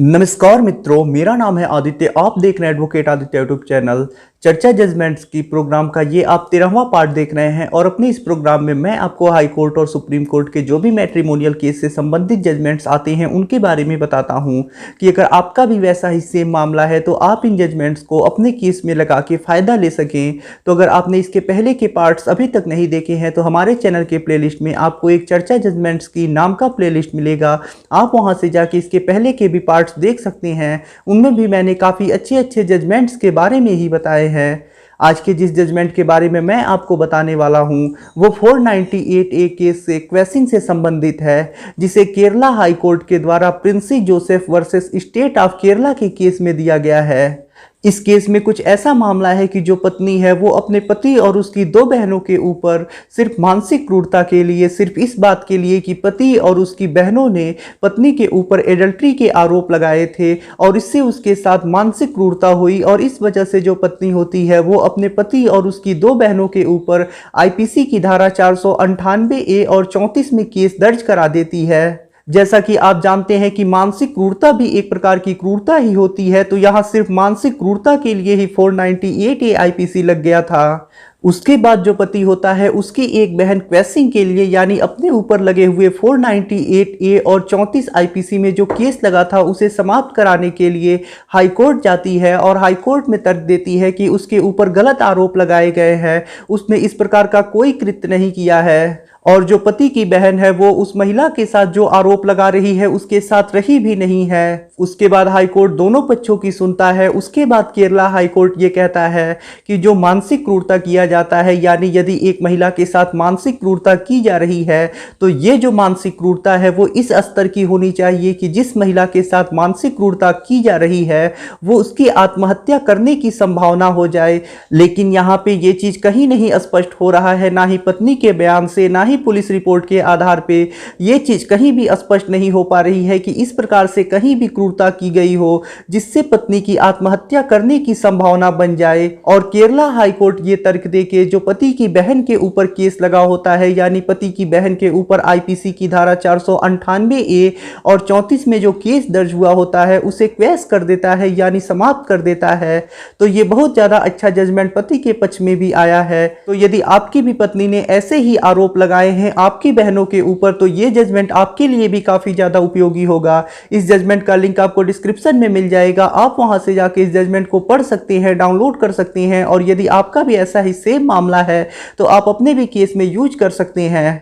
नमस्कार मित्रों, मेरा नाम है आदित्य। आप देख रहे हैं एडवोकेट आदित्य यूट्यूब चैनल। चर्चा जजमेंट्स की प्रोग्राम का ये आप 13वां पार्ट देख रहे हैं और अपने इस प्रोग्राम में मैं आपको हाई कोर्ट और सुप्रीम कोर्ट के जो भी मैट्रिमोनियल केस से संबंधित जजमेंट्स आते हैं उनके बारे में बताता हूं कि अगर आपका भी वैसा ही सेम मामला है तो आप इन जजमेंट्स को अपने केस में लगा के फ़ायदा ले सकें। तो अगर आपने इसके पहले के पार्ट्स अभी तक नहीं देखे हैं तो हमारे चैनल के प्लेलिस्ट में आपको एक चर्चा जजमेंट्स की नाम का प्लेलिस्ट मिलेगा। आप वहाँ से जाके इसके पहले के भी पार्ट्स देख सकते हैं। उनमें भी मैंने काफ़ी अच्छे अच्छे जजमेंट्स के बारे में ही बताए हैं। आज के जिस जजमेंट के बारे में मैं आपको बताने वाला हूं वो 498A केस से क्वेसिंग से संबंधित है, जिसे केरला हाई कोर्ट के द्वारा Princy Joseph versus state of Kerala के केस में दिया गया है। इस केस में कुछ ऐसा मामला है कि जो पत्नी है वो अपने पति और उसकी 2 बहनों के ऊपर सिर्फ मानसिक क्रूरता के लिए, सिर्फ इस बात के लिए कि पति और उसकी बहनों ने पत्नी के ऊपर एडल्ट्री के आरोप लगाए थे और इससे उसके साथ मानसिक क्रूरता हुई और इस वजह से जो पत्नी होती है वो अपने पति और उसकी 2 बहनों के ऊपर आईपीसी की धारा 498A और 34 में केस दर्ज करा देती है। जैसा कि आप जानते हैं कि मानसिक क्रूरता भी एक प्रकार की क्रूरता ही होती है, तो यहाँ सिर्फ मानसिक क्रूरता के लिए ही 498A आईपीसी लग गया था। उसके बाद जो पति होता है उसकी एक बहन क्वेसिंग के लिए यानी अपने ऊपर लगे हुए 498A और 34 आईपीसी में जो केस लगा था उसे समाप्त कराने के लिए हाई कोर्ट जाती है और हाई कोर्ट में तर्क देती है कि उसके ऊपर गलत आरोप लगाए गए हैं, उसने इस प्रकार का कोई कृत्य नहीं किया है और जो पति की बहन है वो उस महिला के साथ जो आरोप लगा रही है उसके साथ रही भी नहीं है। उसके बाद हाई कोर्ट दोनों पक्षों की सुनता है। उसके बाद केरला हाई कोर्ट ये कहता है कि जो मानसिक क्रूरता किया जाता है, यानी यदि एक महिला के साथ मानसिक क्रूरता की जा रही है तो ये जो मानसिक क्रूरता है वो इस स्तर की होनी चाहिए कि जिस महिला के साथ मानसिक क्रूरता की जा रही है वो उसकी आत्महत्या करने की संभावना हो जाए। लेकिन यहाँ पे ये चीज कहीं नहीं स्पष्ट हो रहा है, ना ही पत्नी के बयान से ना ही पुलिस रिपोर्ट के आधार पे ये चीज कहीं भी स्पष्ट नहीं हो पा रही है कि इस प्रकार से कहीं भी क्रूरता की गई हो जिससे पत्नी की आत्महत्या करने की संभावना बन जाए। और केरला हाई कोर्ट ये तर्क दे के जो पति की बहन के ऊपर केस लगा होता है, यानी पति की बहन के ऊपर आईपीसी की धारा 498A और 34 में जो केस दर्ज हुआ होता है उसे क्वैश कर देता है, यानी समाप्त कर देता है। तो ये बहुत ज्यादा अच्छा जजमेंट पति के पक्ष में भी आया है। तो यदि आपकी भी पत्नी ने ऐसे ही आरोप लगाए हैं आपकी बहनों के ऊपर तो ये जजमेंट आपके लिए भी काफी ज्यादा उपयोगी होगा। इस जजमेंट का लिंक आपको डिस्क्रिप्शन में मिल जाएगा, आप वहां से जाके इस जजमेंट को पढ़ सकते हैं, डाउनलोड कर सकते हैं और यदि आपका भी ऐसा ही सेम मामला है तो आप अपने भी केस में यूज कर सकते हैं।